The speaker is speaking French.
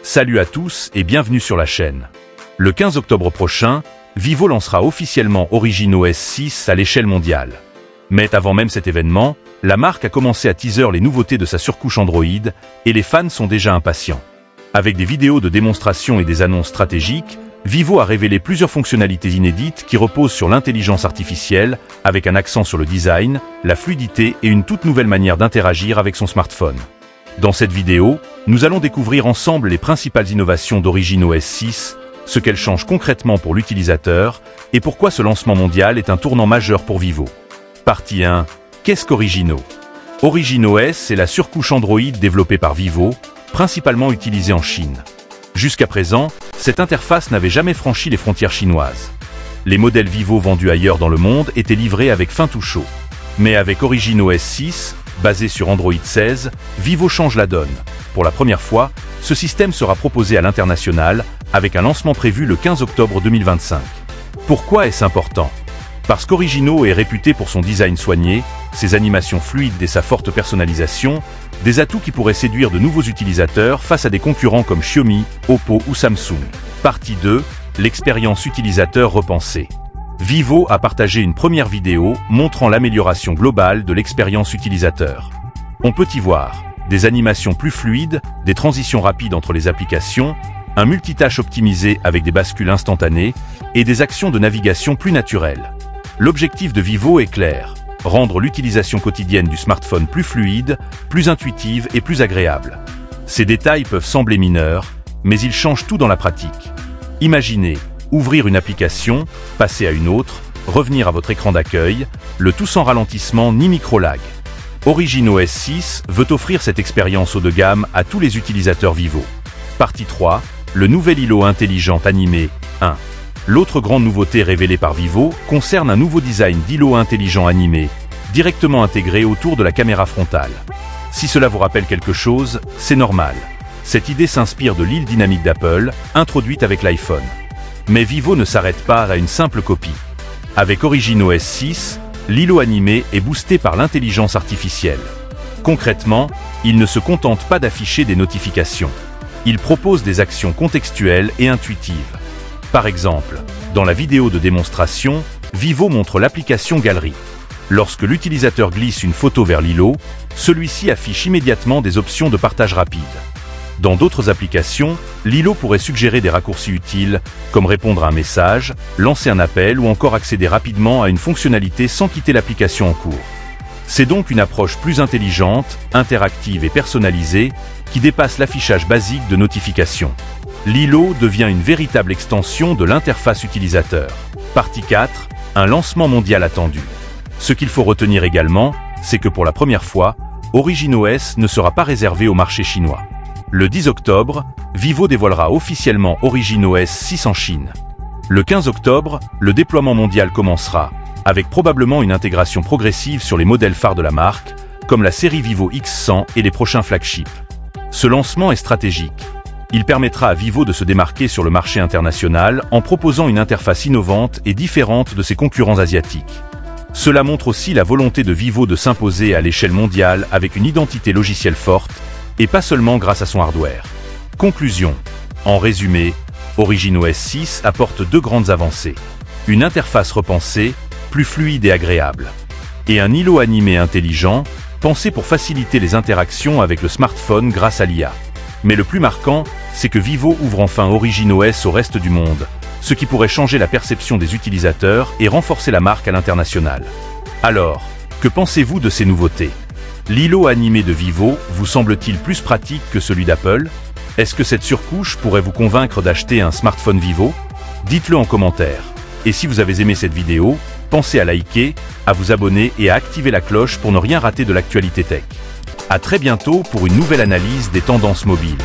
Salut à tous et bienvenue sur la chaîne. Le 15 octobre prochain, Vivo lancera officiellement Origin OS 6 à l'échelle mondiale. Mais avant même cet événement, la marque a commencé à teaser les nouveautés de sa surcouche Android et les fans sont déjà impatients. Avec des vidéos de démonstration et des annonces stratégiques, Vivo a révélé plusieurs fonctionnalités inédites qui reposent sur l'intelligence artificielle, avec un accent sur le design, la fluidité et une toute nouvelle manière d'interagir avec son smartphone. Dans cette vidéo, nous allons découvrir ensemble les principales innovations d'Origin OS 6, ce qu'elles changent concrètement pour l'utilisateur et pourquoi ce lancement mondial est un tournant majeur pour Vivo. Partie 1. Qu'est-ce qu'Origin OS ? Origin OS est la surcouche Android développée par Vivo, principalement utilisée en Chine. Jusqu'à présent, cette interface n'avait jamais franchi les frontières chinoises. Les modèles Vivo vendus ailleurs dans le monde étaient livrés avec fin tout chaud. Mais avec Origin OS 6, basé sur Android 16, Vivo change la donne. Pour la première fois, ce système sera proposé à l'international, avec un lancement prévu le 15 octobre 2025. Pourquoi est-ce important ? Parce qu'Origin OS est réputé pour son design soigné, ses animations fluides et sa forte personnalisation, des atouts qui pourraient séduire de nouveaux utilisateurs face à des concurrents comme Xiaomi, Oppo ou Samsung. Partie 2. L'expérience utilisateur repensée. Vivo a partagé une première vidéo montrant l'amélioration globale de l'expérience utilisateur. On peut y voir des animations plus fluides, des transitions rapides entre les applications, un multitâche optimisé avec des bascules instantanées et des actions de navigation plus naturelles. L'objectif de Vivo est clair, rendre l'utilisation quotidienne du smartphone plus fluide, plus intuitive et plus agréable. Ces détails peuvent sembler mineurs, mais ils changent tout dans la pratique. Imaginez, ouvrir une application, passer à une autre, revenir à votre écran d'accueil, le tout sans ralentissement ni micro-lag. Origin OS 6 veut offrir cette expérience haut de gamme à tous les utilisateurs Vivo. Partie 3. Le nouvel îlot intelligent animé 1. L'autre grande nouveauté révélée par Vivo concerne un nouveau design d'îlot intelligent animé, directement intégré autour de la caméra frontale. Si cela vous rappelle quelque chose, c'est normal. Cette idée s'inspire de l'île dynamique d'Apple, introduite avec l'iPhone. Mais Vivo ne s'arrête pas à une simple copie. Avec Origin OS 6, l'îlot animé est boosté par l'intelligence artificielle. Concrètement, il ne se contente pas d'afficher des notifications. Il propose des actions contextuelles et intuitives. Par exemple, dans la vidéo de démonstration, Vivo montre l'application Galerie. Lorsque l'utilisateur glisse une photo vers l'îlot, celui-ci affiche immédiatement des options de partage rapide. Dans d'autres applications, l'îlot pourrait suggérer des raccourcis utiles, comme répondre à un message, lancer un appel ou encore accéder rapidement à une fonctionnalité sans quitter l'application en cours. C'est donc une approche plus intelligente, interactive et personnalisée, qui dépasse l'affichage basique de notifications. L'îlot devient une véritable extension de l'interface utilisateur. Partie 4. Un lancement mondial attendu. Ce qu'il faut retenir également, c'est que pour la première fois, Origin OS ne sera pas réservé au marché chinois. Le 10 octobre, Vivo dévoilera officiellement Origin OS 6 en Chine. Le 15 octobre, le déploiement mondial commencera, avec probablement une intégration progressive sur les modèles phares de la marque, comme la série Vivo X100 et les prochains flagships. Ce lancement est stratégique. Il permettra à Vivo de se démarquer sur le marché international en proposant une interface innovante et différente de ses concurrents asiatiques. Cela montre aussi la volonté de Vivo de s'imposer à l'échelle mondiale avec une identité logicielle forte, et pas seulement grâce à son hardware. Conclusion. En résumé, Origin OS 6 apporte deux grandes avancées. Une interface repensée, plus fluide et agréable. Et un îlot animé intelligent, pensé pour faciliter les interactions avec le smartphone grâce à l'IA. Mais le plus marquant, c'est que Vivo ouvre enfin Origin OS au reste du monde, ce qui pourrait changer la perception des utilisateurs et renforcer la marque à l'international. Alors, que pensez-vous de ces nouveautés ? L'îlot animé de Vivo vous semble-t-il plus pratique que celui d'Apple ? Est-ce que cette surcouche pourrait vous convaincre d'acheter un smartphone Vivo ? Dites-le en commentaire. Et si vous avez aimé cette vidéo, pensez à liker, à vous abonner et à activer la cloche pour ne rien rater de l'actualité tech. À très bientôt pour une nouvelle analyse des tendances mobiles.